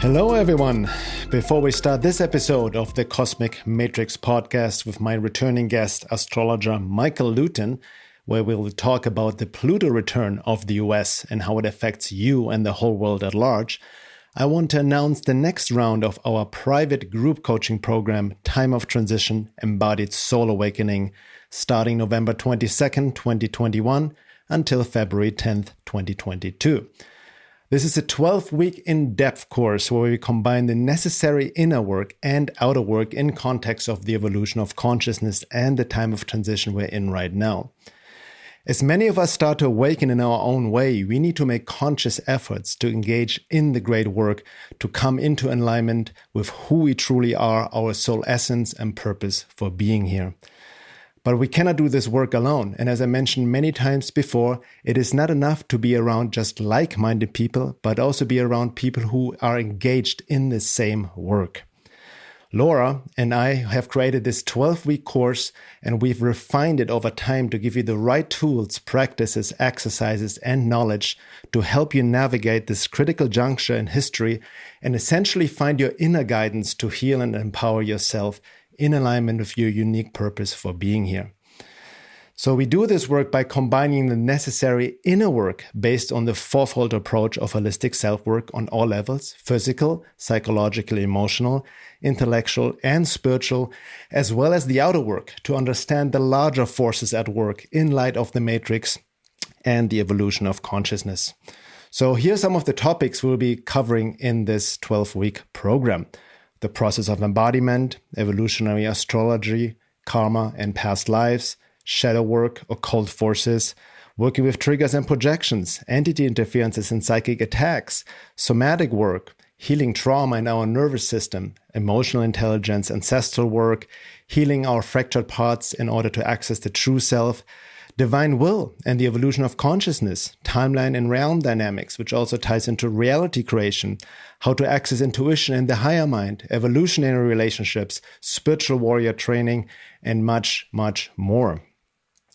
Hello, everyone. Before we start this episode of the Cosmic Matrix podcast with my returning guest, Astrologer Michael Lutin, where we'll talk about the Pluto return of the US and how it affects you and the whole world at large, I want to announce the next round of our private group coaching program, Time of Transition Embodied Soul Awakening, starting November 22nd, 2021 until February 10th, 2022. This is a 12-week in-depth course where we combine the necessary inner work and outer work in context of the evolution of consciousness and the time of transition we're in right now. As many of us start to awaken in our own way, we need to make conscious efforts to engage in the great work to come into alignment with who we truly are, our soul essence and purpose for being here. But we cannot do this work alone. And as I mentioned many times before, it is not enough to be around just like-minded people, but also be around people who are engaged in the same work. Laura and I have created this 12-week course, and we've refined it over time to give you the right tools, practices, exercises, and knowledge to help you navigate this critical juncture in history and essentially find your inner guidance to heal and empower yourself in alignment with your unique purpose for being here. So we do this work by combining the necessary inner work based on the fourfold approach of holistic self-work on all levels: physical, psychological, emotional, intellectual, and spiritual, as well as the outer work to understand the larger forces at work in light of the matrix and the evolution of consciousness. So here are some of the topics we'll be covering in this 12-week program: the process of embodiment, evolutionary astrology, karma and past lives, shadow work, occult forces, working with triggers and projections, entity interferences and psychic attacks, somatic work, healing trauma in our nervous system, emotional intelligence, ancestral work, healing our fractured parts in order to access the true self, divine will and the evolution of consciousness, timeline and realm dynamics, which also ties into reality creation, how to access intuition in the higher mind, evolutionary relationships, spiritual warrior training, and much, much more.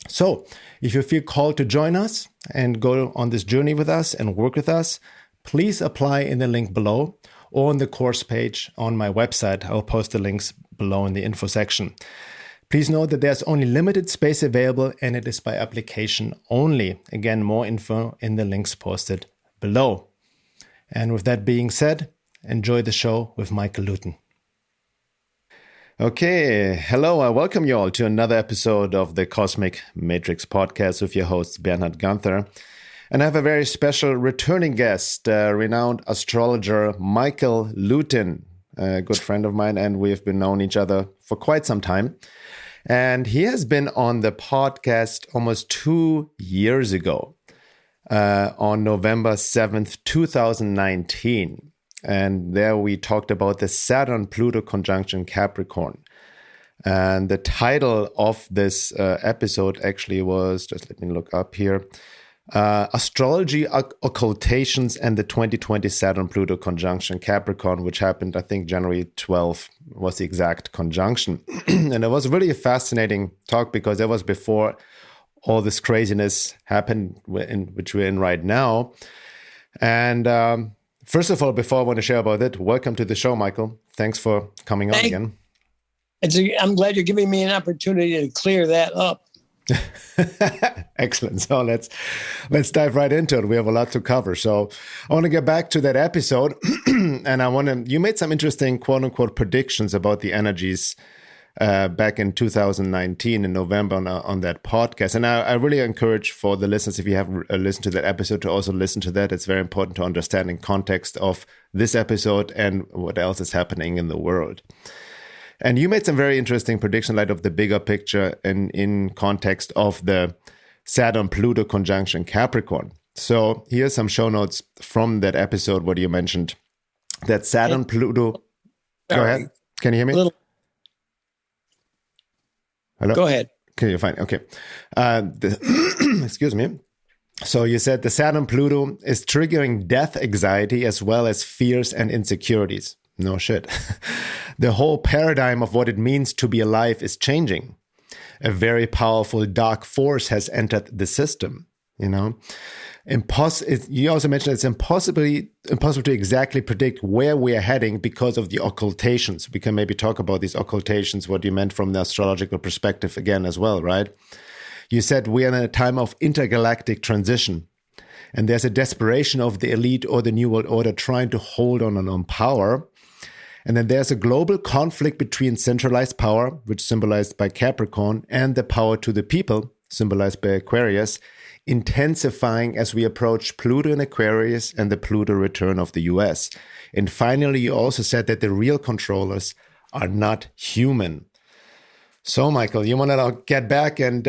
So, if you feel called to join us and go on this journey with us and work with us, please apply in the link below or on the course page on my website. I'll post the links below in the info section. Please note that there's only limited space available and it is by application only. Again, more info in the links posted below. And with that being said, enjoy the show with Michael Lutin. Okay, hello, I welcome you all to another episode of the Cosmic Matrix podcast with your host, Bernhard Guenther. And I have a very special returning guest, renowned astrologer Michael Lutin, a good friend of mine, and we've been known each other for quite some time. And he has been on the podcast almost 2 years ago, on November 7th, 2019. And there we talked about the Saturn-Pluto conjunction Capricorn. And the title of this episode actually was, just let me look up here, Astrology Occultations and the 2020 Saturn-Pluto conjunction Capricorn, which happened, I think, January 12th was the exact conjunction. And it was really a fascinating talk because that was before all this craziness happened which we're in right now. And first of all, before I want to share about it, welcome to the show, Michael. Thanks for coming on again. I'm glad you're giving me an opportunity to clear that up. Excellent. So let's dive right into it. We have a lot to cover. So I want to get back to that episode, and you made some interesting quote unquote predictions about the energies back in 2019 in November on that podcast. And I really encourage for the listeners, if you haven't listened to that episode, to also listen to that. It's very important to understand in context of this episode and what else is happening in the world. And you made some very interesting prediction light of the bigger picture and in context of the Saturn-Pluto conjunction Capricorn. So here's some show notes from that episode where you mentioned that Saturn-Pluto... Go ahead. Can you hear me? Hello? Go ahead. Okay, you're fine. Okay. Excuse me. So you said the Saturn-Pluto is triggering death anxiety as well as fears and insecurities. No shit. The whole paradigm of what it means to be alive is changing. A very powerful dark force has entered the system, You also mentioned it's impossible to exactly predict where we are heading because of the occultations. We can maybe talk about these occultations, what you meant from the astrological perspective again as well, right? You said we are in a time of intergalactic transition, and there's a desperation of the elite or the New World Order trying to hold on power. And then there's a global conflict between centralized power, which symbolized by Capricorn, and the power to the people, symbolized by Aquarius, intensifying as we approach Pluto in Aquarius and the Pluto return of the US. And finally, you also said that the real controllers are not human. So, Michael, you want to get back and...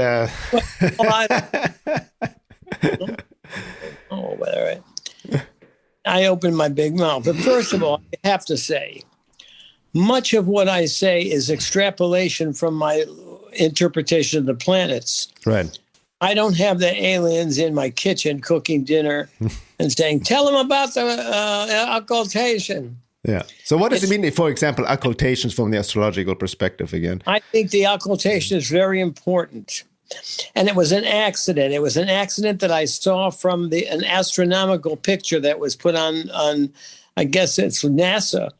I opened my big mouth. But first of all, I have to say, much of what I say is extrapolation from my interpretation of the planets. Right. I don't have the aliens in my kitchen cooking dinner and saying, tell them about the occultation. Yeah. So what does it mean, for example, occultations from the astrological perspective again? I think the occultation is very important. And it was an accident. It was an accident that I saw from an astronomical picture that was put on I guess it's NASA.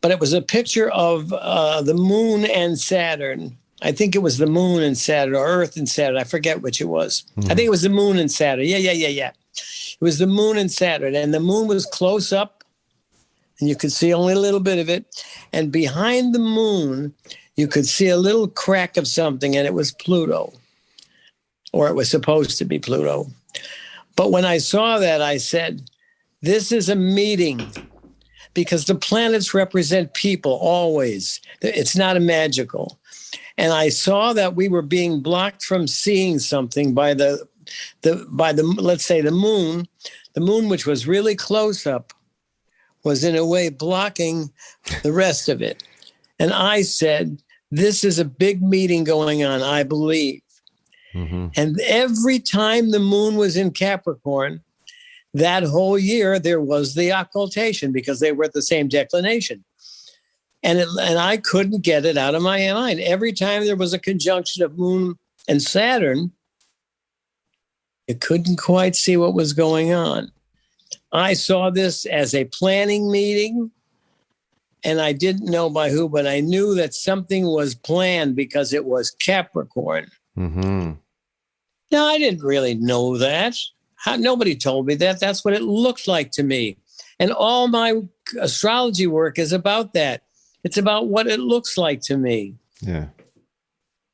But it was a picture of the moon and Saturn. I think it was the moon and Saturn, or Earth and Saturn. I forget which it was. I think it was the moon and Saturn. Yeah. It was the moon and Saturn. And the moon was close up, and you could see only a little bit of it. And behind the moon, you could see a little crack of something, and it was Pluto. Or it was supposed to be Pluto. But when I saw that, I said, this is a meeting. Because the planets represent people always. It's not a magical. And I saw that we were being blocked from seeing something by the let's say the moon, which was really close up, was in a way blocking the rest of it. And I said, this is a big meeting going on, I believe. Mm-hmm. And every time the moon was in Capricorn, that whole year there was the occultation because they were at the same declination. And I couldn't get it out of my mind. Every time there was a conjunction of Moon and Saturn, you couldn't quite see what was going on. I saw this as a planning meeting, and I didn't know by who, but I knew that something was planned because it was Capricorn. Mm-hmm. Now, I didn't really know that. Nobody told me that. That's what it looked like to me. And all my astrology work is about that. It's about what it looks like to me. Yeah.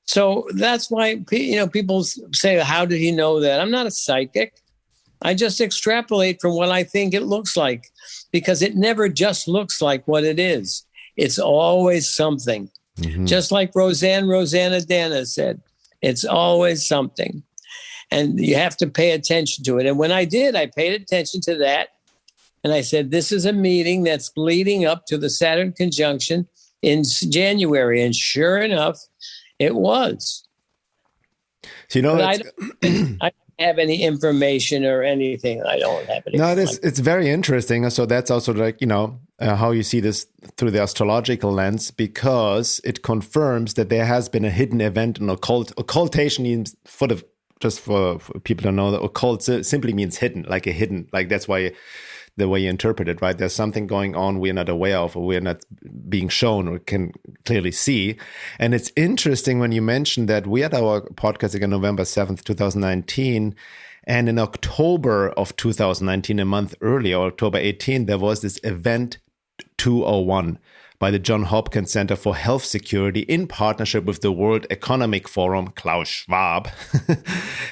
So that's why, people say, how did he know that? I'm not a psychic. I just extrapolate from what I think it looks like because it never just looks like what it is. It's always something. Mm-hmm. Just like Rosanna Dana said, it's always something. And you have to pay attention to it. And when I did, I paid attention to that. And I said, this is a meeting that's leading up to the Saturn conjunction in January. And sure enough, it was. So, I don't have any information or anything. I don't have anything. No, it's very interesting. So that's also how you see this through the astrological lens, because it confirms that there has been a hidden event in occultation means just for people to know that occult simply means hidden, like that's why the way you interpret it, right? There's something going on we're not aware of, or we're not being shown or can clearly see. And it's interesting when you mentioned that we had our podcast again, November 7th, 2019. And in October of 2019, a month earlier, October 18, there was this event 201 by the Johns Hopkins Center for Health Security in partnership with the World Economic Forum, Klaus Schwab,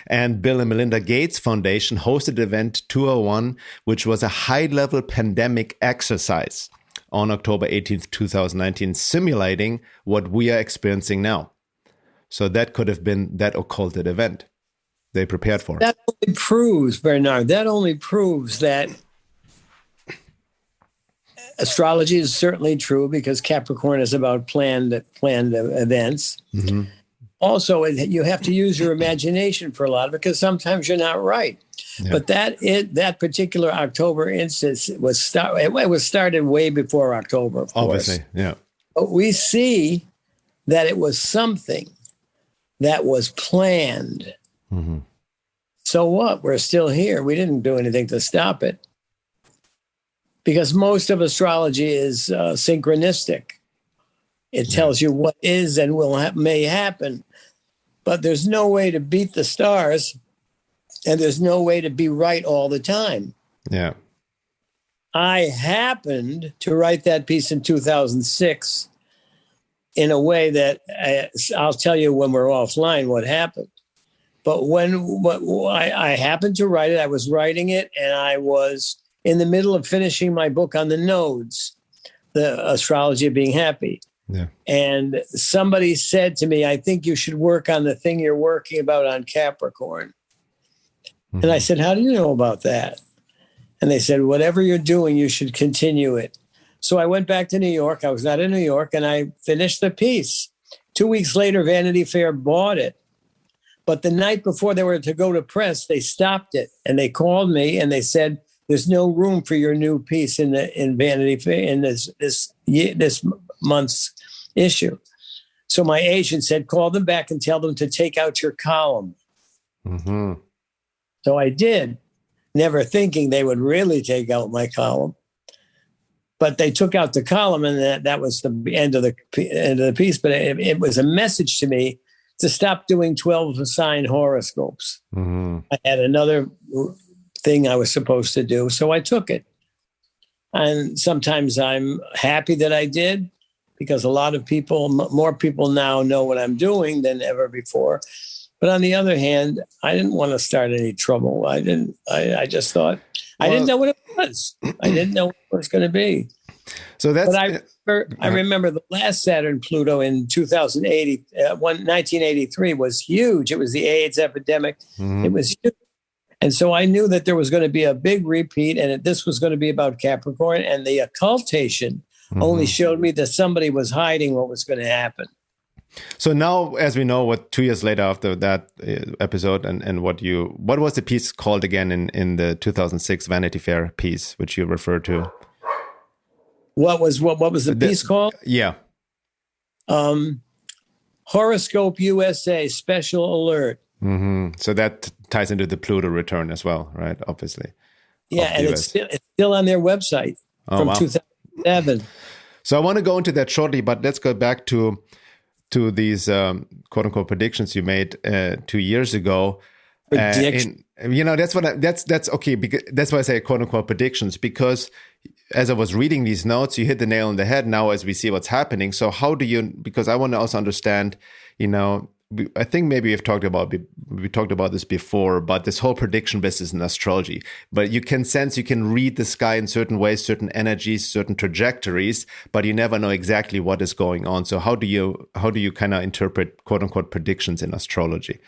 and Bill and Melinda Gates Foundation hosted event 201, which was a high-level pandemic exercise on October 18th, 2019, simulating what we are experiencing now. So that could have been that occulted event they prepared for. That only proves, Bernhard, that astrology is certainly true because Capricorn is about planned events. Mm-hmm. Also, you have to use your imagination for a lot of it because sometimes you're not right. Yeah. But that particular October instance was started way before October, of course. Obviously, yeah. But we see that it was something that was planned. Mm-hmm. So what? We're still here. We didn't do anything to stop it. Because most of astrology is synchronistic. It tells you what is and may happen. But there's no way to beat the stars, and there's no way to be right all the time. Yeah. I happened to write that piece in 2006 in a way that I'll tell you when we're offline what happened. But I happened to write it, I was writing it, and I was in the middle of finishing my book on the nodes, the astrology of being happy. Yeah. And somebody said to me, I think you should work on the thing you're working about on Capricorn. Mm-hmm. And I said, how do you know about that? And they said, whatever you're doing, you should continue it. So I went back to New York. I was not in New York, and I finished the piece. 2 weeks later, Vanity Fair bought it. But the night before they were to go to press, they stopped it. And they called me and they said, there's no room for your new piece in Vanity Fair in this month's issue. So my agent said, call them back and tell them to take out your column. Mm-hmm. So I did, never thinking they would really take out my column. But they took out the column, and that was the end of the piece. But it was a message to me to stop doing 12 sign horoscopes. Mm-hmm. I had another thing I was supposed to do, so I took it. And sometimes I'm happy that I did, because a lot of people, more people now know what I'm doing than ever before. But on the other hand, I didn't want to start any trouble. I just thought, I didn't know what it was. I didn't know what it was going to be. So that's. But I remember the last Saturn Pluto in 1983 was huge. It was the AIDS epidemic. Mm-hmm. It was huge. And so I knew that there was going to be a big repeat, and this was going to be about Capricorn. And the occultation only showed me that somebody was hiding what was going to happen. So now, as we know, 2 years later after that episode, and what was the piece called again in the 2006 Vanity Fair piece, which you referred to? What was the piece called? Yeah. Horoscope USA Special Alert. Mm-hmm. So that ties into the Pluto return as well, right? Obviously. Yeah, and it's still on their website from 2007. So I want to go into that shortly, but let's go back to these quote unquote predictions you made 2 years ago. That's okay. Because that's why I say quote unquote predictions, because as I was reading these notes, you hit the nail on the head now as we see what's happening. So how do you, because I want to also understand, I think maybe we talked about this before, but this whole prediction business in astrology, but you can read the sky in certain ways, certain energies, certain trajectories, but you never know exactly what is going on. So how do you kind of interpret quote unquote predictions in astrology?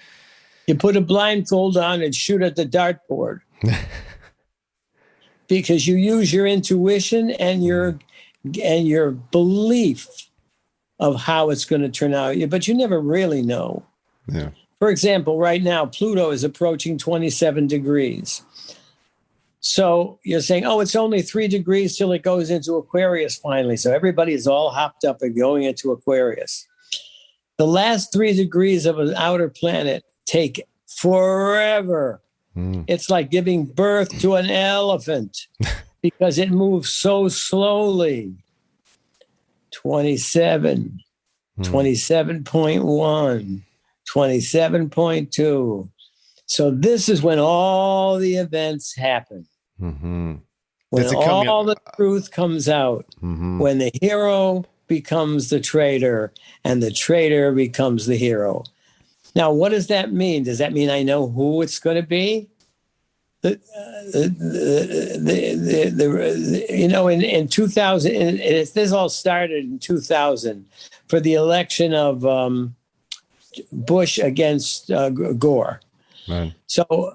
You put a blindfold on and shoot at the dartboard. Because you use your intuition and your belief of how it's going to turn out, but you never really know. Yeah. For example, right now, Pluto is approaching 27 degrees. So you're saying, oh, it's only 3 degrees till it goes into Aquarius finally. So everybody is all hopped up and going into Aquarius. The last 3 degrees of an outer planet take forever. It's like giving birth to an elephant because it moves so slowly. 27, 27.1, 27.2. So this is when all the events happen. Mm-hmm. When all the truth comes out. Mm-hmm. When the hero becomes the traitor and the traitor becomes the hero. Now, what does that mean? Does that mean I know who it's going to be? In 2000, this all started in 2000 for the election of Bush against Gore. Man. So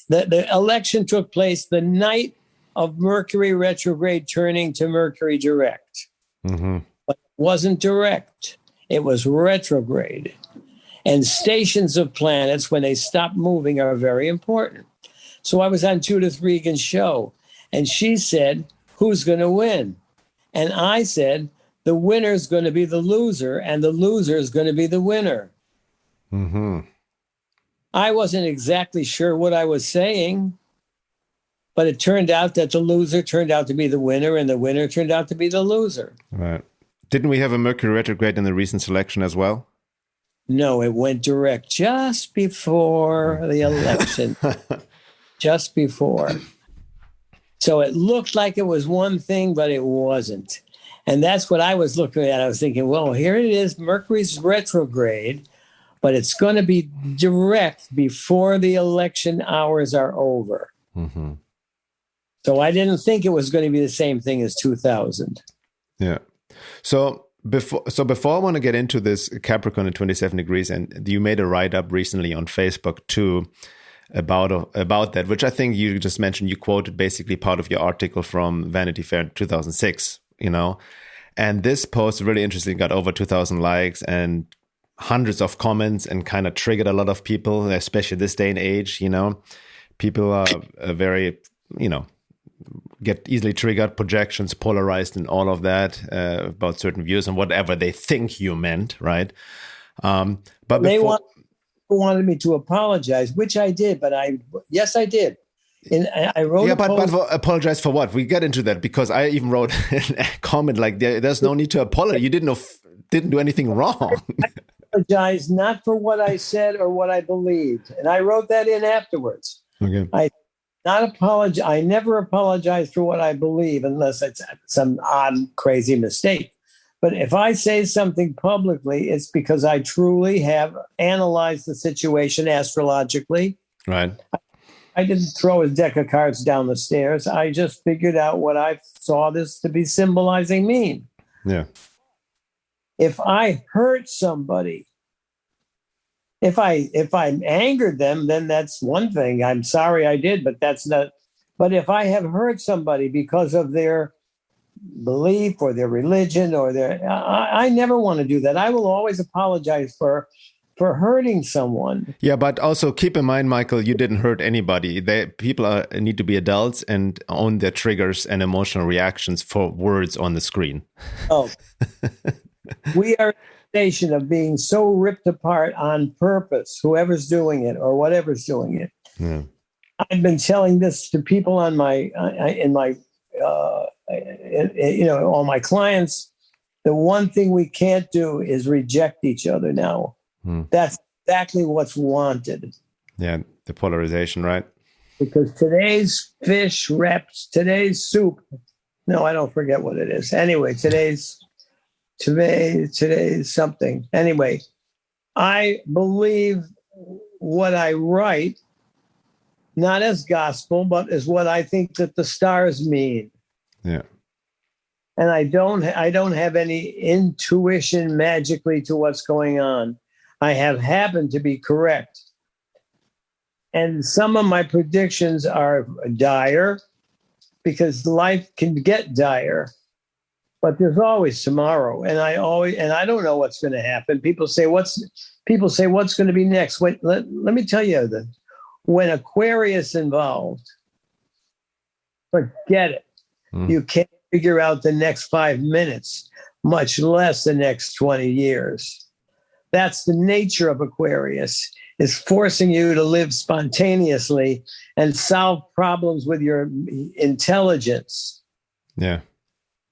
the election took place the night of Mercury retrograde turning to Mercury direct. Mm-hmm. But it wasn't direct. It was retrograde. And stations of planets, when they stop moving, are very important. So I was on Judith Regan's show, and she said, who's going to win? And I said, the winner's going to be the loser, and the loser is going to be the winner. Mm-hmm. I wasn't exactly sure what I was saying, but it turned out that the loser turned out to be the winner, and the winner turned out to be the loser. Right. Didn't we have a Mercury retrograde in the recent selection as well? No, it went direct just before the election. Just before. So it looked like it was one thing, but it wasn't. And that's what I was looking at. I was thinking, well, here it is, Mercury's retrograde, but it's going to be direct before the election hours are over. Mm-hmm. So I didn't think it was going to be the same thing as 2000. Yeah. So before I want to get into this Capricorn at 27 degrees, and you made a write-up recently on Facebook too about that, which I think you just mentioned. You quoted basically part of your article from Vanity Fair 2006, and this post really interesting, got over 2,000 likes and hundreds of comments, and kind of triggered a lot of people, especially this day and age. People are very, get easily triggered, projections, polarized, and all of that about certain views and whatever they think you meant, right? But they wanted me to apologize, which I did. But yes, I did. And I wrote. Yeah, but apologize for what? We get into that because I even wrote a comment like, "There's no need to apologize. You didn't do anything wrong." I apologize not for what I said or what I believed, and I wrote that in afterwards. Okay. I never apologize for what I believe unless it's some odd, crazy mistake. But if I say something publicly, it's because I truly have analyzed the situation astrologically. Right. I didn't throw a deck of cards down the stairs. I just figured out what I saw this to be symbolizing mean. Yeah. If I hurt somebody, if I angered them, then that's one thing. I'm sorry I did, but that's not. But if I have hurt somebody because of their belief or their religion or I never want to do that. I will always apologize for hurting someone. Yeah, but also keep in mind, Michael, you didn't hurt anybody. People need to be adults and own their triggers and emotional reactions for words on the screen. Oh, we are station of being so ripped apart on purpose, whoever's doing it or whatever's doing it. Yeah. I've been telling this to people on all my clients. The one thing we can't do is reject each other now. That's exactly what's wanted. Yeah, the polarization, right? Because today's fish reps, today's soup. No, I don't forget what it is. Anyway, today's something. Anyway, I believe what I write, not as gospel, but as what I think that the stars mean. Yeah. And I don't have any intuition magically to what's going on. I have happened to be correct. And some of my predictions are dire because life can get dire. But there's always tomorrow, and I don't know what's going to happen. People say what's going to be next. Wait, let me tell you that when Aquarius involved, forget it. You can't figure out the next 5 minutes, much less the next 20 years. That's the nature of Aquarius, is forcing you to live spontaneously and solve problems with your intelligence. Yeah.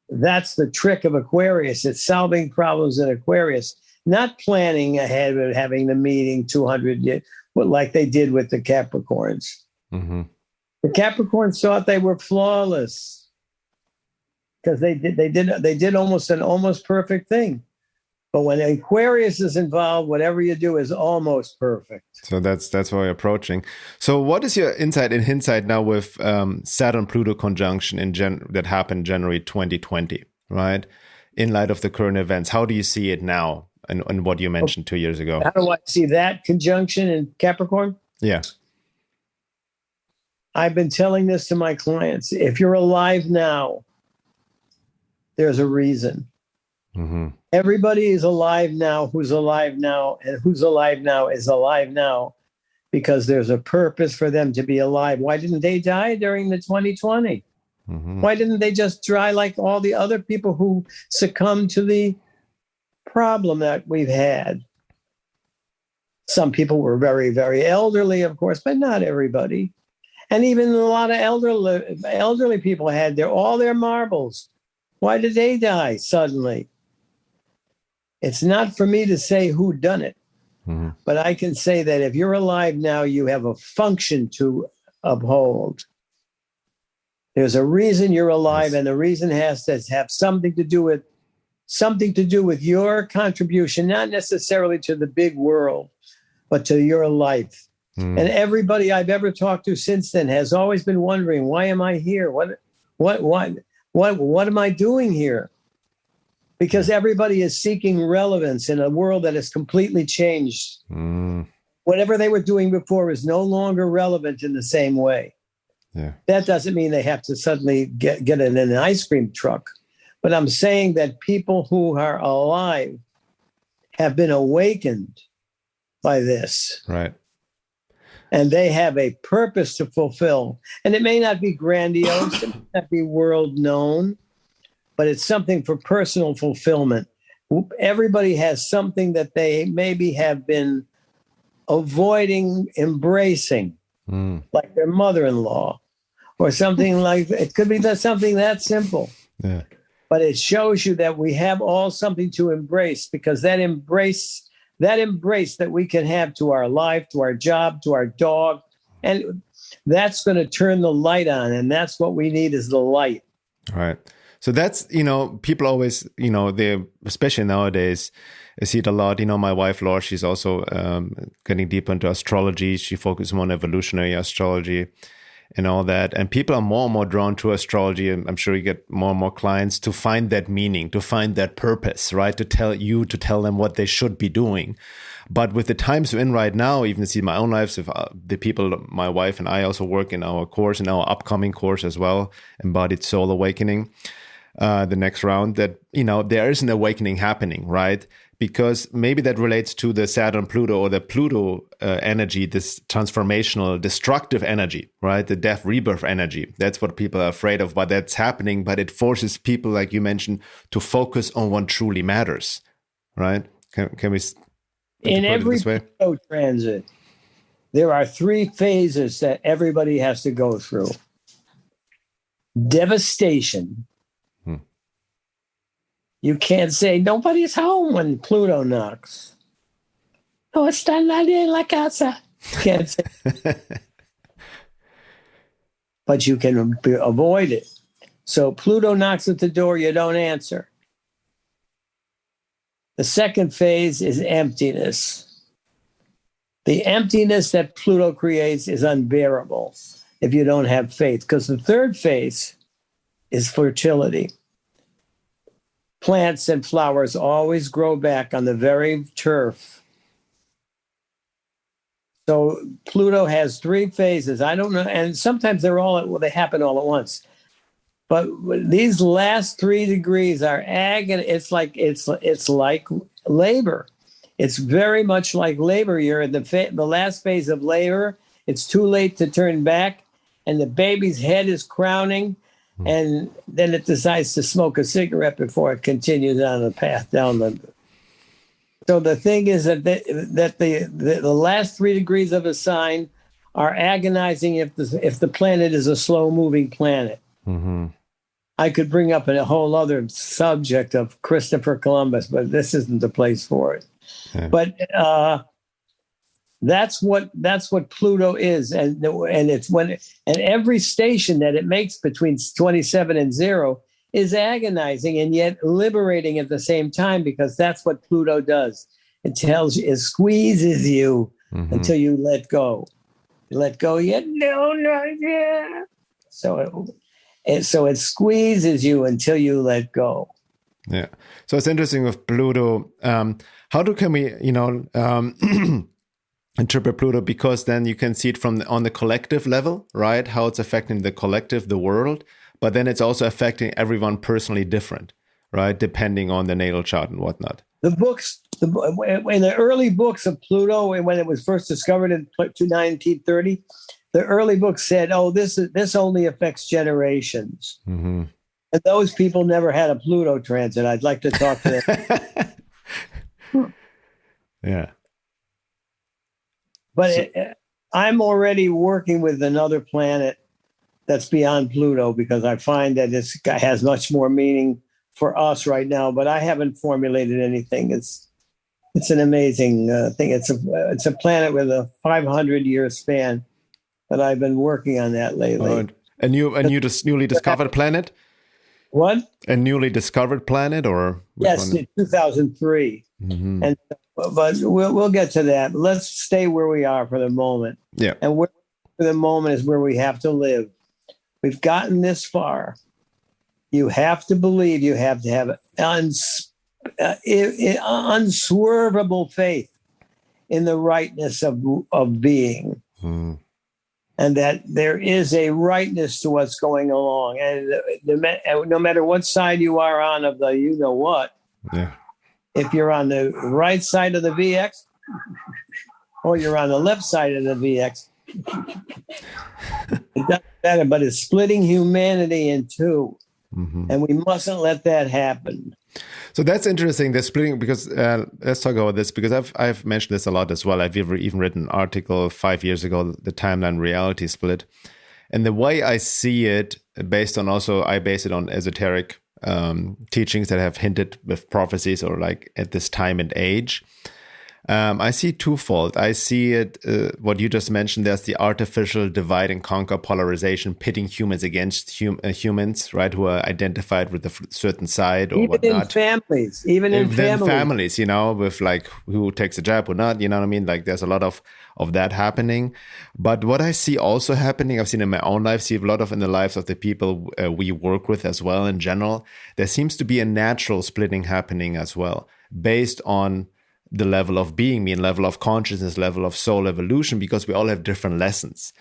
That's the trick of Aquarius. It's solving problems in Aquarius, not planning ahead of having the meeting 200 years, like they did with the Capricorns. Mm-hmm. The Capricorns thought they were flawless because they did almost an almost perfect thing. But when Aquarius is involved, whatever you do is almost perfect. So that's what we're approaching. So what is your insight and hindsight now with Saturn-Pluto conjunction that happened January 2020, right? In light of the current events, how do you see it now and what you mentioned 2 years ago? How do I see that conjunction in Capricorn? Yeah. I've been telling this to my clients. If you're alive now, there's a reason. Mm-hmm. Everybody is alive now who's alive now, and who's alive now is alive now because there's a purpose for them to be alive. Why didn't they die during the 2020? Mm-hmm. Why didn't they just die like all the other people who succumbed to the problem that we've had? Some people were very, very elderly, of course, but not everybody. And even a lot of elderly people had all their marbles. Why did they die suddenly? It's not for me to say who done it, but I can say that if you're alive now, you have a function to uphold. There's a reason you're alive, and the reason has to have something to do with your contribution, not necessarily to the big world, but to your life. And everybody I've ever talked to since then has always been wondering, why am I here? What am I doing here? Because everybody is seeking relevance in a world that has completely changed. Whatever they were doing before is no longer relevant in the same way. Yeah. That doesn't mean they have to suddenly get in an ice cream truck. But I'm saying that people who are alive have been awakened by this. Right. And they have a purpose to fulfill. And it may not be grandiose, it may not be world known, but it's something for personal fulfillment. Everybody has something that they maybe have been avoiding embracing, like their mother-in-law, or something like that. It could be something that simple. Yeah. But it shows you that we have all something to embrace, because that embrace that we can have to our life, to our job, to our dog, and that's going to turn the light on. And that's what we need, is the light. Right. So that's, people always, they, especially nowadays, I see it a lot. My wife, Laura, she's also getting deep into astrology. She focuses more on evolutionary astrology and all that. And people are more and more drawn to astrology. And I'm sure you get more and more clients to find that meaning, to find that purpose, right? To tell them what they should be doing. But with the times we're in right now, even see my own lives, if the people, my wife and I also work in our course, in our upcoming course as well, Embodied Soul Awakening, the next round, that, there is an awakening happening, right? Because maybe that relates to the Saturn Pluto, or the Pluto energy, this transformational, destructive energy, right? The death rebirth energy. That's what people are afraid of, but that's happening. But it forces people, like you mentioned, to focus on what truly matters, right? Can we? In every Pluto transit, there are 3 phases that everybody has to go through: devastation. You can't say nobody's home when Pluto knocks. No, está nadie en la casa. Can't say. But you can avoid it. So Pluto knocks at the door, you don't answer. The second phase is emptiness. The emptiness that Pluto creates is unbearable if you don't have faith, because the third phase is fertility. Plants and flowers always grow back on the very turf. So Pluto has 3 phases. I don't know, and sometimes they happen all at once. But these last 3 degrees are it's like labor. It's very much like labor. You're in the last phase of labor. It's too late to turn back, and the baby's head is crowning. And then it decides to smoke a cigarette before it continues on the path down the. So the thing is that the last 3 degrees of a sign are agonizing if the planet is a slow moving planet. I could bring up a whole other subject of Christopher Columbus, but this isn't the place for it. Yeah. But that's what Pluto is, and it's and every station that it makes between 27 and 0 is agonizing and yet liberating at the same time, because that's what Pluto does. It squeezes you until you let go. You let go, yet no, yeah. So it squeezes you until you let go. Yeah. So it's interesting with Pluto. Can we, interpret Pluto? Because then you can see it on the collective level, right? How it's affecting the collective, the world, but then it's also affecting everyone personally different, right? Depending on the natal chart and whatnot. The books, in the early books of Pluto, when it was first discovered in 1930, the early books said, "Oh, this only affects generations." And those people never had a Pluto transit. I'd like to talk to them. Yeah. But I'm already working with another planet that's beyond Pluto because I find that it has much more meaning for us right now. But I haven't formulated anything. It's an amazing thing. It's a planet with a 500-year span, but I've been working on that lately. And you just newly discovered planet? What? A newly discovered planet, or yes, in 2003. Mm-hmm. But we'll get to that. Let's stay where we are for the moment. Yeah. And where for the moment is where we have to live. We've gotten this far. You have to believe. You have to have unswervable faith in the rightness of being. Mm. And that there is a rightness to what's going along. And no matter what side you are on of the you-know-what, yeah. If you're on the right side of the VX or you're on the left side of the VX, it doesn't matter, but it's splitting humanity in two. Mm-hmm. And we mustn't let that happen. So that's interesting, the splitting, because let's talk about this, because I've mentioned this a lot as well. I've even written an article 5 years ago, the timeline reality split. And the way I see it, based on also, I base it on esoteric teachings that have hinted with prophecies or like at this time and age. I see twofold. I see it, what you just mentioned, there's the artificial divide and conquer polarization, pitting humans against humans, right, who are identified with a certain side or whatnot. Even in families, with like who takes a jab or not, you know what I mean? Like there's a lot of that happening. But what I see also happening, I've seen in my own life, see a lot of in the lives of the people we work with as well in general, there seems to be a natural splitting happening as well, based on the level of being, level of consciousness, level of soul evolution, because we all have different lessons,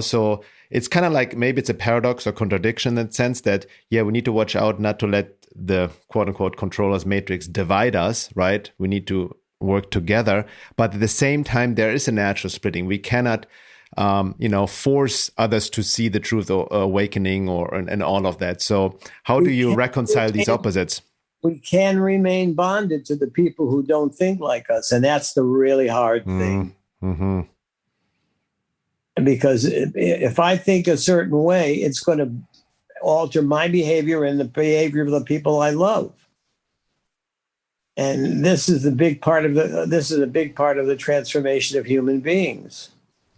so it's kind of like, maybe it's a paradox or contradiction in that sense that, yeah, we need to watch out not to let the quote unquote controller's matrix divide us, right? We need to work together, but at the same time, there is a natural splitting. We cannot, force others to see the truth or awakening and all of that. So how do you reconcile these opposites? We can remain bonded to the people who don't think like us. And that's the really hard thing. Mm-hmm. Because if I think a certain way, it's going to alter my behavior and the behavior of the people I love. And this is a big part of the transformation of human beings.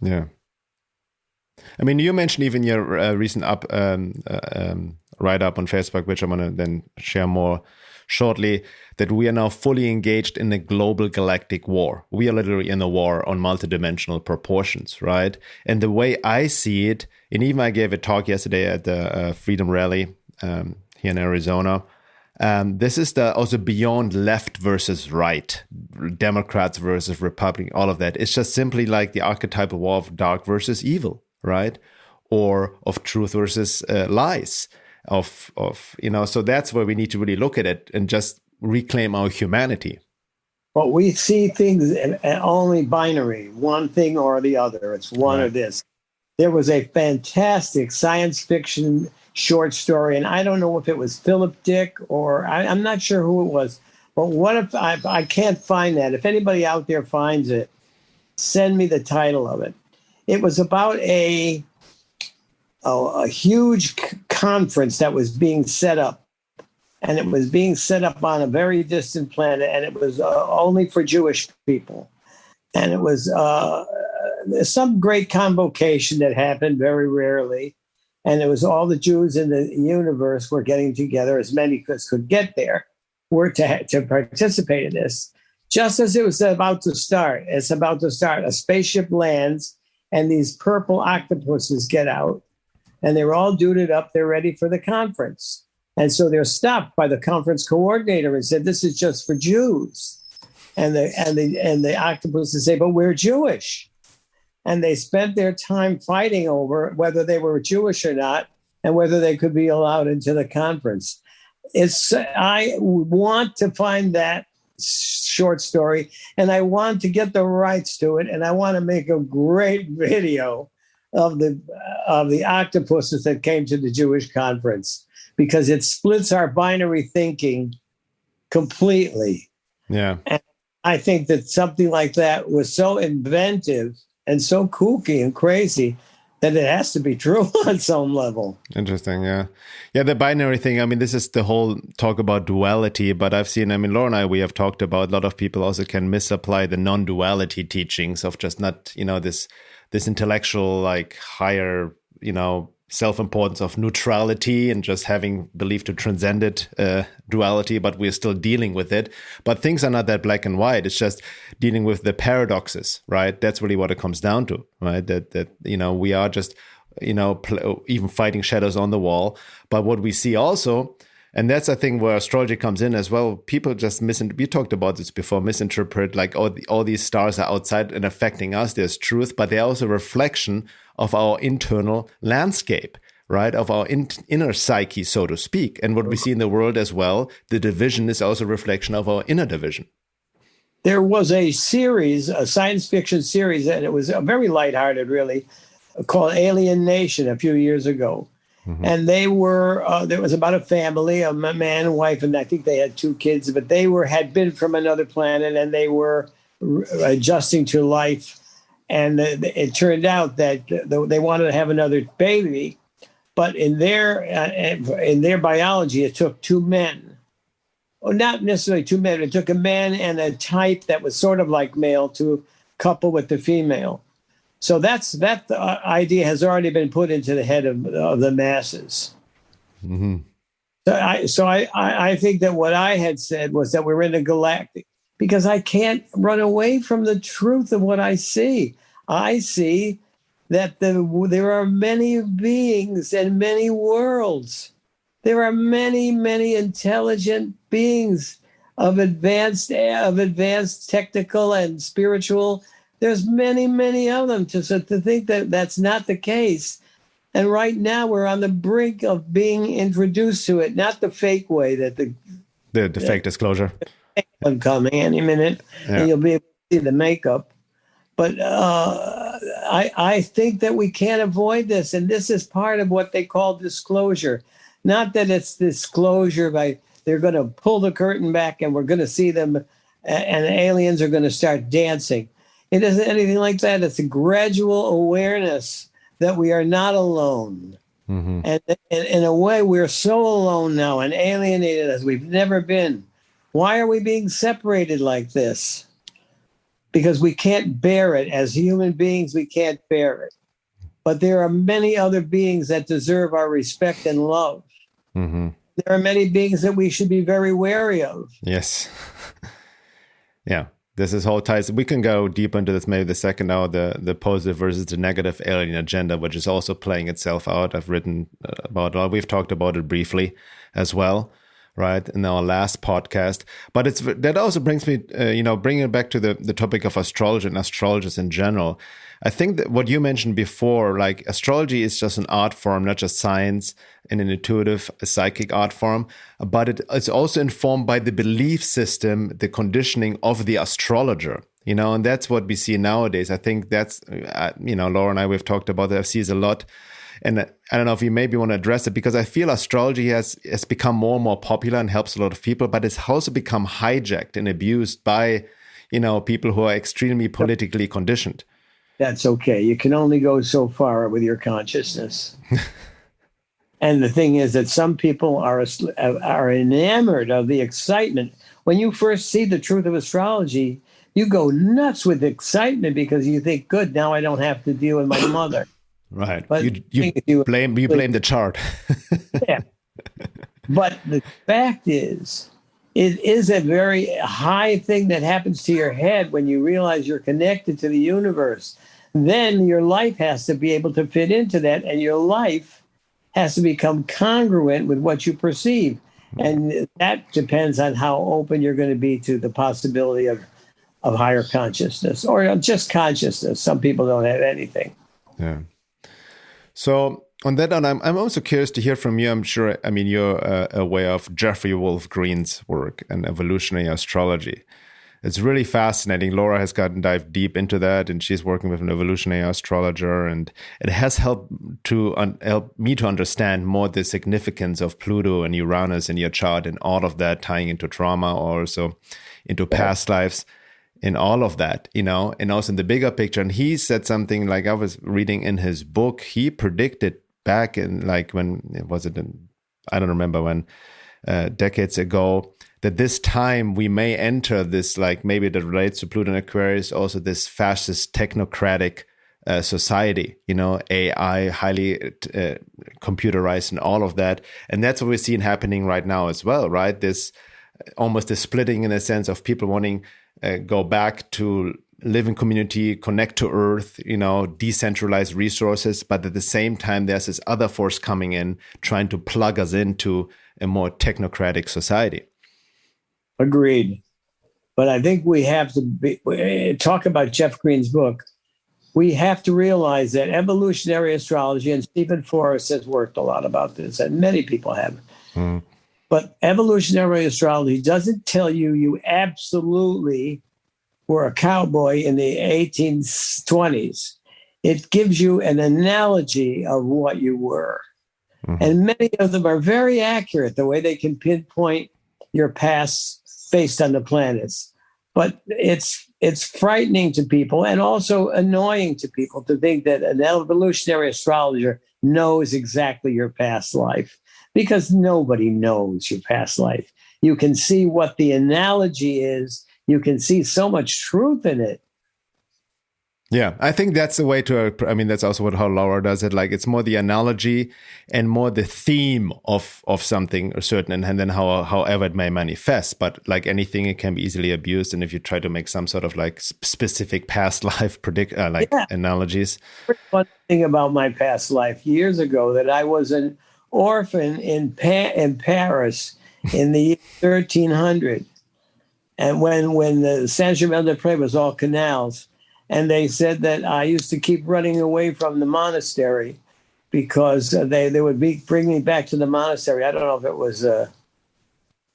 Yeah. I mean, you mentioned even your recent write-up on Facebook, which I'm going to then share more shortly, that we are now fully engaged in a global galactic war. We are literally in a war on multidimensional proportions, right? And the way I see it, and even I gave a talk yesterday at the Freedom Rally here in Arizona, this is also beyond left versus right, Democrats versus Republican, all of that. It's just simply like the archetypal war of dark versus evil, right? Or of truth versus lies. So that's where we need to really look at it and just reclaim our humanity. But we see things only binary, one thing or the other. It's one or this. There was a fantastic science fiction short story, and I don't know if it was Philip Dick or I'm not sure who it was. But what if I can't find that? If anybody out there finds it, send me the title of it. It was about a huge conference that was being set up, and it was being set up on a very distant planet, and it was only for Jewish people. And it was some great convocation that happened very rarely, and it was all the Jews in the universe were getting together, as many as could get there, were to participate in this. Just as it was about to start, a spaceship lands, and these purple octopuses get out. And they're all duded up. They're ready for the conference. And so they're stopped by the conference coordinator and said, "This is just for Jews." And the octopuses say, "But we're Jewish." And they spent their time fighting over whether they were Jewish or not and whether they could be allowed into the conference. I want to find that short story, and I want to get the rights to it, and I want to make a great video of the octopuses that came to the Jewish conference, because it splits our binary thinking completely. Yeah. And I think that something like that was so inventive and so kooky and crazy that it has to be true on some level. Interesting, yeah. Yeah, the binary thing, I mean, this is the whole talk about duality, but I've seen, I mean, Laura and I, we have talked about, a lot of people also can misapply the non-duality teachings of just not, this intellectual, like, higher, self-importance of neutrality and just having belief to transcended duality, but we're still dealing with it. But things are not that black and white. It's just dealing with the paradoxes, right? That's really what it comes down to, right? That we are just, even fighting shadows on the wall. But what we see also, and that's, I think, where astrology comes in as well. People just we talked about this before, misinterpret like all these stars are outside and affecting us. There's truth, but they're also a reflection of our internal landscape, right? Of our inner psyche, so to speak. And what we see in the world as well, the division is also a reflection of our inner division. There was a series, a science fiction series, and it was very lighthearted, really, called Alien Nation a few years ago. Mm-hmm. And they were, there was about a family, a man and wife, and I think they had 2 kids, but they had been from another planet and they were adjusting to life. And it turned out that they wanted to have another baby, but in their biology, it took 2 men. Well, not necessarily 2 men. It took a man and a type that was sort of like male to couple with the female. So that idea has already been put into the head of the masses. Mm-hmm. So I think that what I had said was that we're in a galactic, because I can't run away from the truth of what I see. I see that there are many beings and many worlds. There are many, many intelligent beings of advanced technical and spiritual. There's many, many of them. So to think that that's not the case. And right now we're on the brink of being introduced to it, not the fake way that the fake disclosure will come any minute, and you'll be able to see the makeup. But I think that we can't avoid this. And this is part of what they call disclosure. Not that it's disclosure by they're going to pull the curtain back and we're going to see them and aliens are going to start dancing. It isn't anything like that. It's a gradual awareness that we are not alone. Mm-hmm. And in a way, we're so alone now and alienated as we've never been. Why are we being separated like this? Because we can't bear it. As human beings, we can't bear it. But there are many other beings that deserve our respect and love. Mm-hmm. There are many beings that we should be very wary of. Yes. Yeah. This is whole ties. We can go deep into this maybe the second hour, the positive versus the negative alien agenda, which is also playing itself out. I've written about it. We've talked about it briefly as well, right, in our last podcast. But that also brings me, bringing it back to the topic of astrology and astrologers in general. I think that what you mentioned before, like astrology is just an art form, not just science and an intuitive, psychic art form, but it's also informed by the belief system, the conditioning of the astrologer, and that's what we see nowadays. I think that's, Laura and I, we've talked about that. I see it a lot. And I don't know if you maybe want to address it, because I feel astrology has become more and more popular and helps a lot of people, but it's also become hijacked and abused by, people who are extremely politically conditioned. That's okay. You can only go so far with your consciousness. And the thing is that some people are enamored of the excitement. When you first see the truth of astrology, you go nuts with excitement because you think, good, now I don't have to deal with my mother. Right. But you blame the chart. Yeah. But the fact is, it is a very high thing that happens to your head when you realize you're connected to the universe. Then your life has to be able to fit into that, and your life has to become congruent with what you perceive. And that depends on how open you're going to be to the possibility of higher consciousness or just consciousness. Some people don't have anything. Yeah. So on that note, I'm also curious to hear from you. I'm sure, you're aware of Jeffrey Wolf Green's work and evolutionary astrology. It's really fascinating. Laura has gotten dived deep into that, and she's working with an evolutionary astrologer, and it has helped me to understand more the significance of Pluto and Uranus in your chart and all of that tying into trauma or also into past lives. in all of that, and also in the bigger picture. And he said something like, I was reading in his book, he predicted back in I don't remember when, decades ago, that this time we may enter this, like maybe that relates to Pluto and Aquarius, also this fascist technocratic society, AI, highly computerized and all of that. And that's what we're seeing happening right now as well, right? This almost a splitting in a sense of people wanting go back to live in community, connect to earth, decentralize resources. But at the same time, there's this other force coming in, trying to plug us into a more technocratic society. Agreed. But I think we have to talk about Jeff Green's book. We have to realize that evolutionary astrology, and Stephen Forrest has worked a lot about this, and many people have. But evolutionary astrology doesn't tell you absolutely were a cowboy in the 1820s. It gives you an analogy of what you were. And many of them are very accurate, the way they can pinpoint your past based on the planets. But it's frightening to people and also annoying to people to think that an evolutionary astrologer knows exactly your past life, because nobody knows your past life. You can see what the analogy is. You can see so much truth in it. Yeah, I think that's the way that's also how Laura does it. Like, it's more the analogy and more the theme of something or certain, and then however it may manifest. But like anything, it can be easily abused. And if you try to make some sort of like specific past life analogies. One thing about my past life years ago, that I was an orphan in Paris in the year 1300. And when the Saint-Germain-des-Prés was all canals, and they said that I used to keep running away from the monastery because they would bring me back to the monastery. I don't know if it was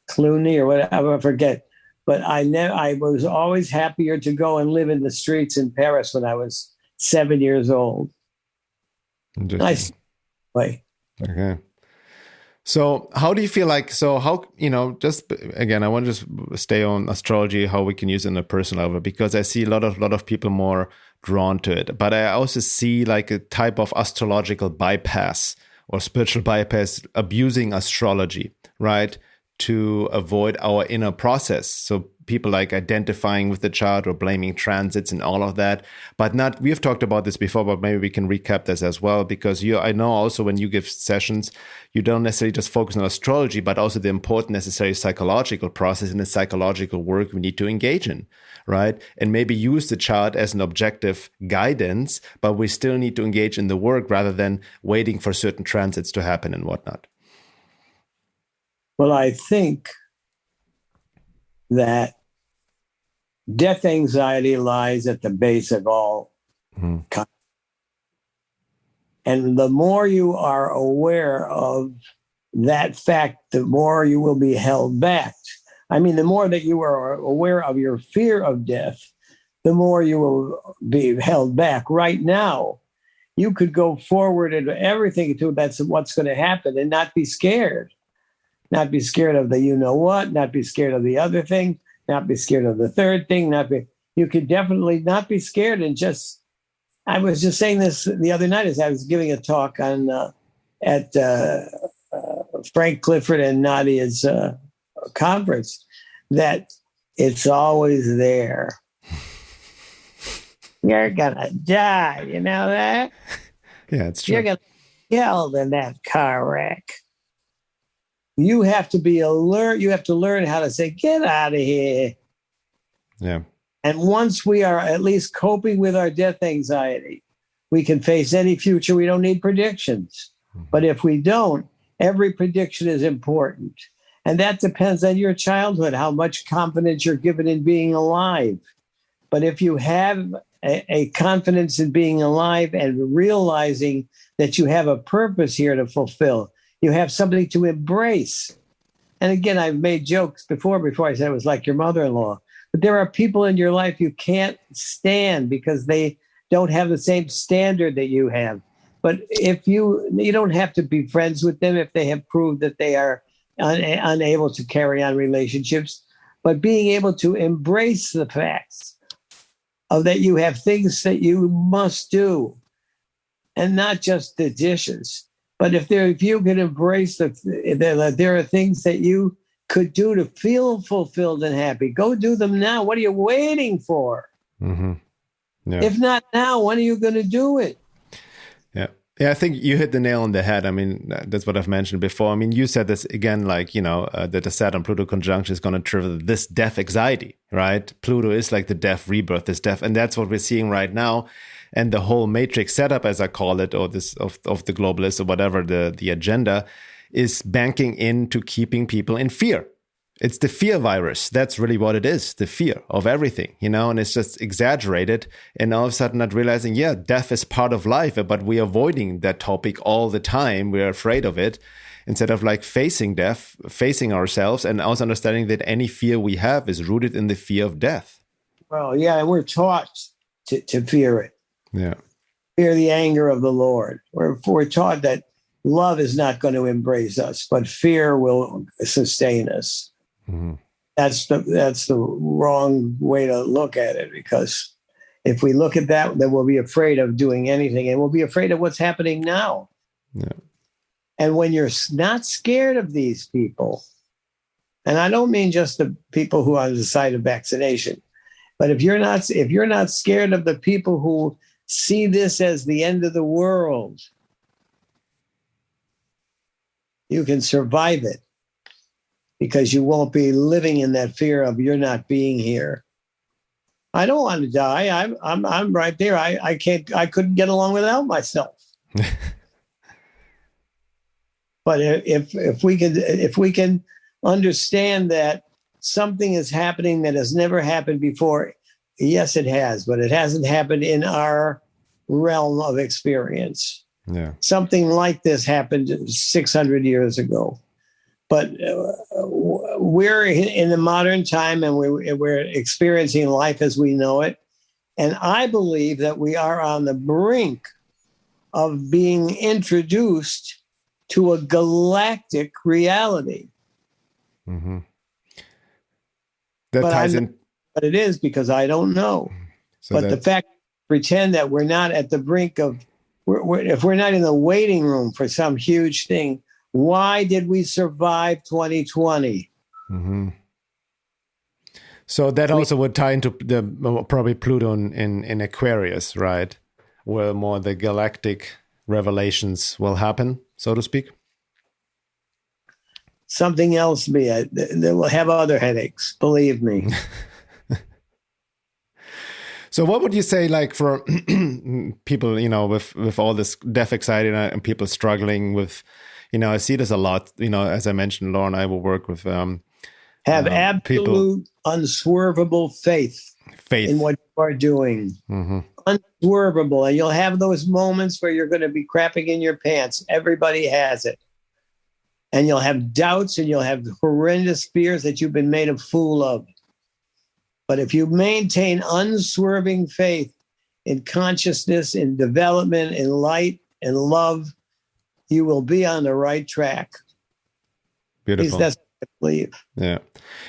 Cluny or whatever, I forget. But I was always happier to go and live in the streets in Paris when I was 7 years old. Nice way. Okay. So how do you feel like, just again, I want to just stay on astrology, how we can use it in a personal level, because I see a lot of people more drawn to it. But I also see like a type of astrological bypass or spiritual bypass abusing astrology, right? To avoid our inner process. So people like identifying with the chart or blaming transits and all of that, but we have talked about this before, but maybe we can recap this as well, because I know also when you give sessions, you don't necessarily just focus on astrology, but also the important necessary psychological process and the psychological work we need to engage in, right? And maybe use the chart as an objective guidance, but we still need to engage in the work rather than waiting for certain transits to happen and whatnot. Well, I think that death anxiety lies at the base of all. And the more you are aware of that fact, the more you will be held back. I mean, the more that you are aware of your fear of death, the more you will be held back. Right now, you could go forward into everything that's what's going to happen and not be scared. Not be scared of the you-know-what, not be scared of the other thing, not be scared of the third thing, you could definitely not be scared and just, I was just saying this the other night as I was giving a talk at Frank Clifford and Nadia's conference, that it's always there. You're going to die, you know that? Yeah, it's true. You're going to be killed in that car wreck. You have to be alert. You have to learn how to say, get out of here. Yeah. And once we are at least coping with our death anxiety, we can face any future. We don't need predictions. But if we don't, every prediction is important. And that depends on your childhood, how much confidence you're given in being alive. But if you have a confidence in being alive and realizing that you have a purpose here to fulfill, you have something to embrace. And again, I've made jokes before I said it was like your mother-in-law. But there are people in your life you can't stand because they don't have the same standard that you have. But if you don't have to be friends with them if they have proved that they are unable to carry on relationships. but being able to embrace the facts of that you have things that you must do, and not just the dishes. But if you can embrace that there are things that you could do to feel fulfilled and happy, go do them now. What are you waiting for? Mm-hmm. Yeah. If not now, when are you going to do it? Yeah. Yeah, I think you hit the nail on the head. I mean, that's what I've mentioned before. I mean, you said this again, like, that the Saturn-Pluto conjunction is going to trigger this death anxiety, right? Pluto is like the death rebirth, this death. And that's what we're seeing right now. And the whole matrix setup, as I call it, or this of the globalists or whatever, the agenda is banking into keeping people in fear. It's the fear virus. That's really what it is, the fear of everything, and it's just exaggerated. And all of a sudden not realizing, yeah, death is part of life, but we're avoiding that topic all the time. We're afraid of it instead of like facing death, facing ourselves, and also understanding that any fear we have is rooted in the fear of death. Well, yeah, and we're taught to fear it. Yeah. Fear the anger of the Lord. We're taught that love is not going to embrace us, but fear will sustain us. Mm-hmm. That's the wrong way to look at it, because if we look at that, then we'll be afraid of doing anything, and we'll be afraid of what's happening now. Yeah. And when you're not scared of these people, and I don't mean just the people who are on the side of vaccination, but if you're not scared of the people who see this as the end of the world, you can survive it, because you won't be living in that fear of you're not being here. I don't want to die. I'm right there. I couldn't get along without myself. But if we can understand that something is happening that has never happened before, yes, it has, but it hasn't happened in our realm of experience. Yeah. Something like this happened 600 years ago. But we're in the modern time, and we're experiencing life as we know it. And I believe that we are on the brink of being introduced to a galactic reality. Mm-hmm. That ties in. But it is, because I don't know. So but the fact, pretend that we're not at the brink of, if we're not in the waiting room for some huge thing, why did we survive 2020? Mm-hmm. So that also would tie into the probably Pluto in Aquarius, right? Where more the galactic revelations will happen, so to speak. Something else, they will have other headaches, believe me. So what would you say, like, for people, with all this death anxiety and people struggling with, I see this a lot, as I mentioned, Laura and I will work with have absolute people. Unswervable faith in what you are doing. Mm-hmm. Unswervable. And you'll have those moments where you're going to be crapping in your pants. Everybody has it. And you'll have doubts, and you'll have horrendous fears that you've been made a fool of. But if you maintain unswerving faith in consciousness, in development, in light, in love, you will be on the right track. Beautiful. That's what I believe. Yeah.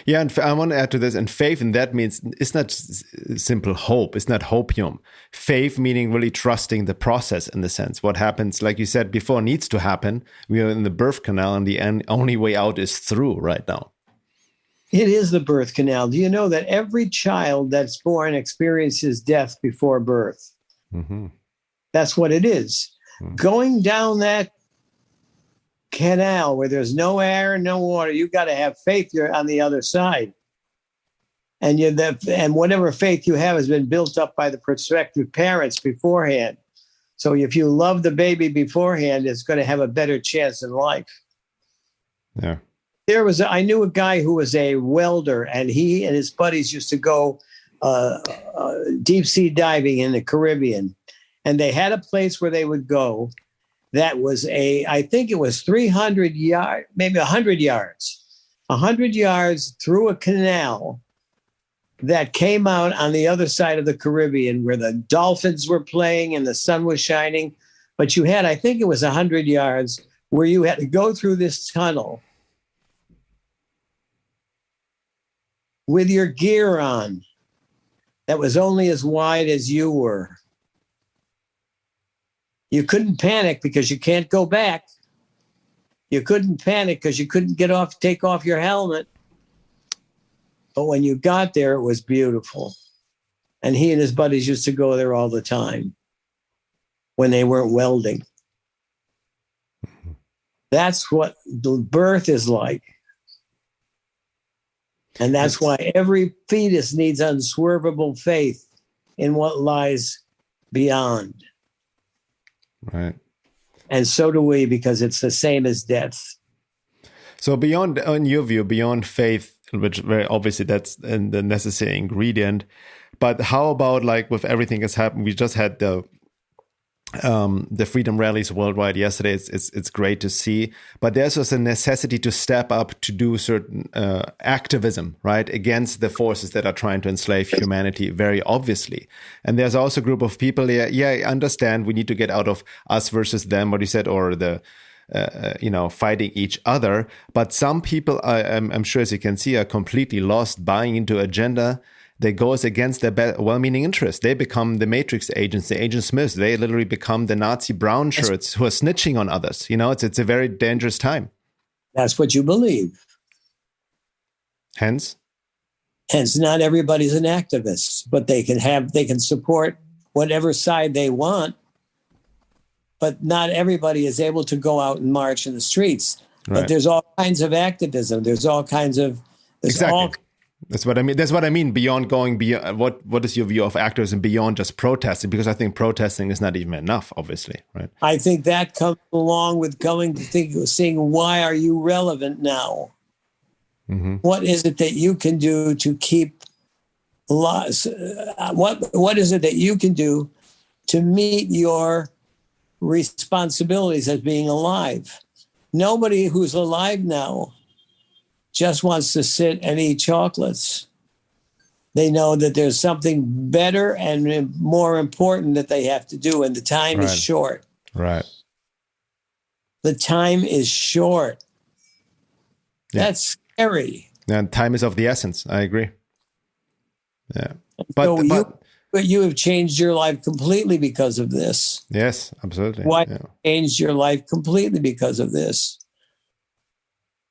Yeah. And I want to add to this, and faith, and that means it's not simple hope. It's not hopium. Faith meaning really trusting the process, in the sense. What happens, like you said before, needs to happen. We are in the birth canal, and the only way out is through right now. It is the birth canal. Do you know that every child that's born experiences death before birth? Mm-hmm. That's what it is. Mm-hmm. Going down that canal where there's no air, no water, you've got to have faith you're on the other side. And whatever faith you have has been built up by the prospective parents beforehand. So if you love the baby beforehand, it's going to have a better chance in life. Yeah. I knew a guy who was a welder, and he and his buddies used to go deep sea diving in the Caribbean. And they had a place where they would go that was I think it was 300 yards, maybe 100 yards, 100 yards through a canal that came out on the other side of the Caribbean, where the dolphins were playing and the sun was shining. But you had, I think it was 100 yards, where you had to go through this tunnel. with your gear on that was only as wide as you were. You couldn't panic because you can't go back. You couldn't panic because you couldn't take off your helmet. But when you got there, it was beautiful. And he and his buddies used to go there all the time when they weren't welding. That's what the birth is like. And that's why every fetus needs unswervable faith in what lies beyond. Right. And so do we, because it's the same as death. So beyond, in your view, beyond faith, which very obviously that's the necessary ingredient, but how about like with everything that's happened? We just had the freedom rallies worldwide yesterday. It's great to see, but there's also a necessity to step up to do certain activism, right, against the forces that are trying to enslave humanity, very obviously. And there's also a group of people. Yeah, I understand we need to get out of us versus them, what you said, or the fighting each other. But some people, I'm sure, as you can see, are completely lost, buying into agenda that goes against their well-meaning interests. They become the Matrix agents, the Agent Smiths. They literally become the Nazi brown shirts who are snitching on others. It's a very dangerous time. That's what you believe. Hence, not everybody's an activist, but they can support whatever side they want. But not everybody is able to go out and march in the streets. Right. But there's all kinds of activism. There's all kinds of That's what I mean. That's what I mean. Beyond going beyond, what is your view of activism beyond just protesting? Because I think protesting is not even enough, obviously, right? I think that comes along with seeing why are you relevant now? Mm-hmm. What is it that you can do to keep laws? What is it that you can do to meet your responsibilities as being alive? Nobody who's alive now just wants to sit and eat chocolates. They know that there's something better and more important that they have to do, and the time is short. Right. The time is short. Yeah. That's scary. And time is of the essence. I agree. Yeah. But you have changed your life completely because of this. Yes, absolutely. Why changed your life completely because of this?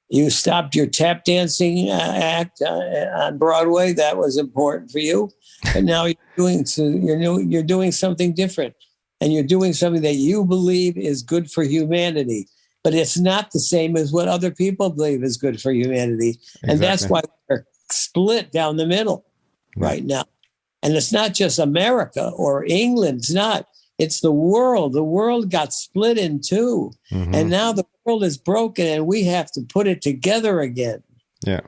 You stopped your tap dancing act on Broadway. That was important for you. And now you're doing something different. And you're doing something that you believe is good for humanity. But it's not the same as what other people believe is good for humanity. And that's why we're split down the middle right now. And it's not just America or England. It's not. It's the world. The world got split in two. Mm-hmm. And now the world is broken and we have to put it together again. Yeah.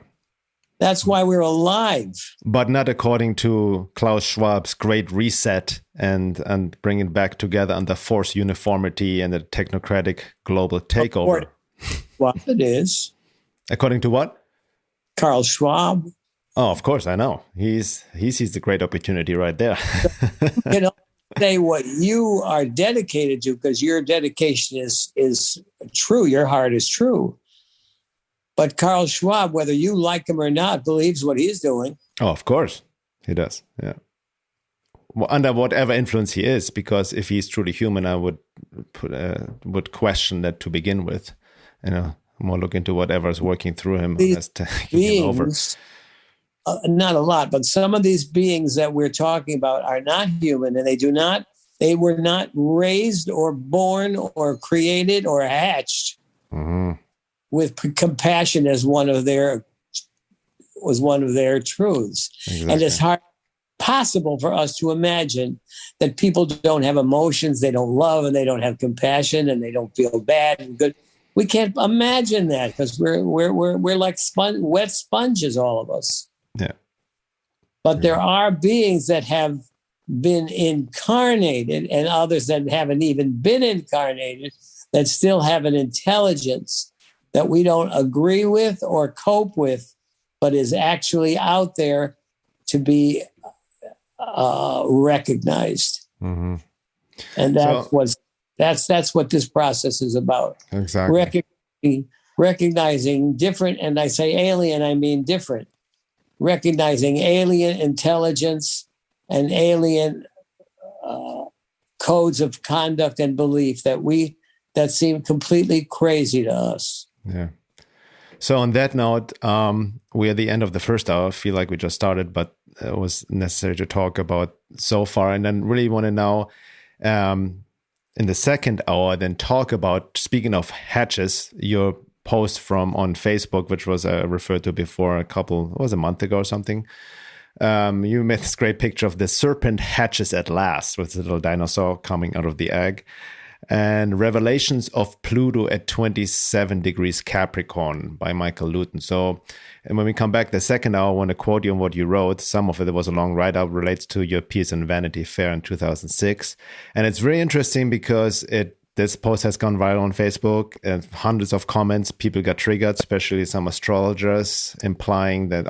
That's why we're alive. But not according to Klaus Schwab's Great Reset and bring it back together under forced uniformity and a technocratic global takeover. Well, it is. According to what? Carl Schwab. Oh, of course, I know. He sees the great opportunity right there. You know, say what you are dedicated to, because your dedication is true. Your heart is true. But Carl Schwab, whether you like him or not, believes what he's doing. Oh, of course, he does. Yeah, well, under whatever influence he is, because if he's truly human, I would question that to begin with. More look into whatever is working through him as taking him over. Not a lot, but some of these beings that we're talking about are not human, and they were not raised or born or created or hatched with compassion as one of their truths. Exactly. And it's possible for us to imagine that people don't have emotions, they don't love, and they don't have compassion, and they don't feel bad and good. We can't imagine that because we're like wet sponges, all of us. Yeah. But there are beings that have been incarnated and others that haven't even been incarnated that still have an intelligence that we don't agree with or cope with, but is actually out there to be recognized. Mm-hmm. And that's what this process is about. Exactly. Recognizing different, and I say alien, I mean different. recognizing alien intelligence and alien codes of conduct and belief that seem completely crazy to us. Yeah. So on that note, we're at the end of the first hour. I feel like we just started, but it was necessary to talk about so far. And then really want to now, in the second hour, then talk about, speaking of hatches, your post on Facebook, which was referred to before it was a month ago or something. You made this great picture of the serpent hatches at last with the little dinosaur coming out of the egg. And Revelations of Pluto at 27 degrees Capricorn by Michael Lutin. So, and when we come back the second hour, I want to quote you on what you wrote. Some of it was a long write-up, relates to your piece in Vanity Fair in 2006. And it's very interesting because this post has gone viral on Facebook, and hundreds of comments. People got triggered, especially some astrologers, implying that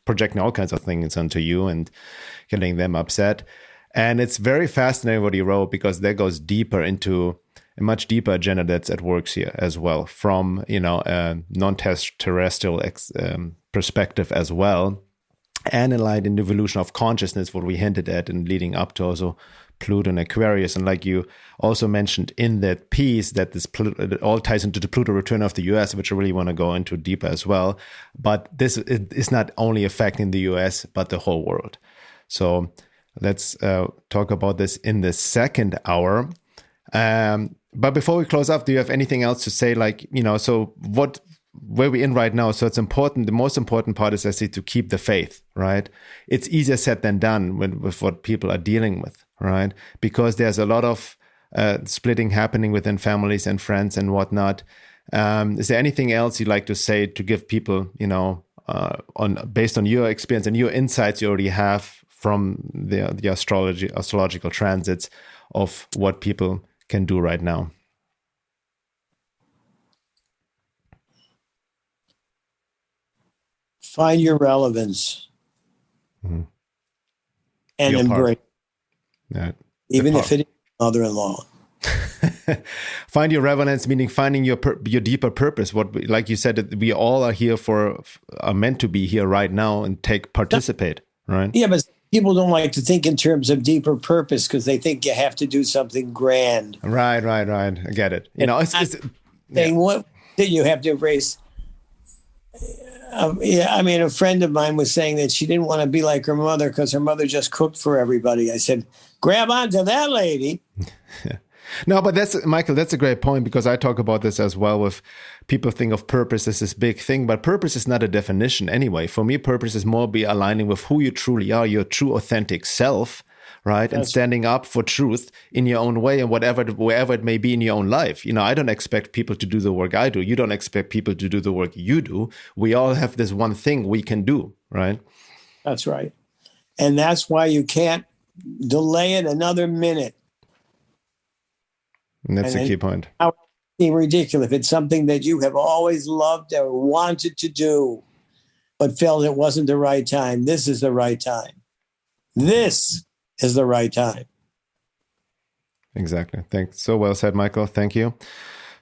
projecting all kinds of things onto you and getting them upset. And it's very fascinating what he wrote, because that goes deeper into a much deeper agenda that's at work here as well, from a non-terrestrial perspective as well, and in light in the evolution of consciousness, what we hinted at and leading up to also Pluto and Aquarius. And like you also mentioned in that piece, that it all ties into the Pluto return of the US, which I really want to go into deeper as well. But this is not only affecting the US, but the whole world. So let's talk about this in the second hour. But before we close up, do you have anything else to say? Where we're in right now. So it's important. The most important part is, I see, to keep the faith, right? It's easier said than done with what people are dealing with, right? Because there's a lot of splitting happening within families and friends and whatnot. Is there anything else you'd like to say to give people, based on your experience and your insights you already have from the astrological transits, of what people can do right now? Find your relevance, and embrace, even if it is mother-in-law. Find your relevance, meaning finding your deeper purpose. Like you said, we all are meant to be here right now and participate, right? Yeah, but people don't like to think in terms of deeper purpose because they think you have to do something grand. Right. I get it. What that you have to embrace. A friend of mine was saying that she didn't want to be like her mother because her mother just cooked for everybody. I said, grab onto that lady. No, but Michael, that's a great point, because I talk about this as well. With people think of purpose as this big thing, but purpose is not a definition anyway. For me, purpose is more be aligning with who you truly are, your true authentic self, right? And standing up for truth in your own way and wherever it may be in your own life. I don't expect people to do the work I do. You don't expect people to do the work you do. We all have this one thing we can do, right? That's right. And that's why you can't delay it another minute. And that's the key point. It seems ridiculous. If it's something that you have always loved or wanted to do, but felt it wasn't the right time, this is the right time. This is the right time. Exactly. Thanks. So well said, Michael. Thank you.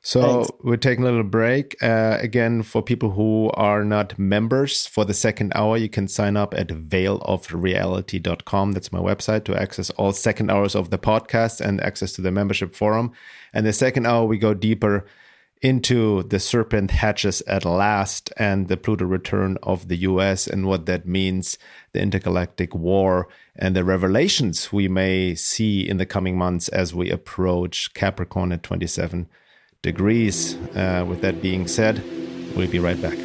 So Thanks. We're taking a little break. Again, for people who are not members, for the second hour, you can sign up at veilofreality.com. That's my website, to access all second hours of the podcast and access to the membership forum. And the second hour, we go deeper into the serpent hatches at last and the Pluto return of the US and what that means, the intergalactic war, and the revelations we may see in the coming months as we approach Capricorn at 27 degrees. With that being said, we'll be right back.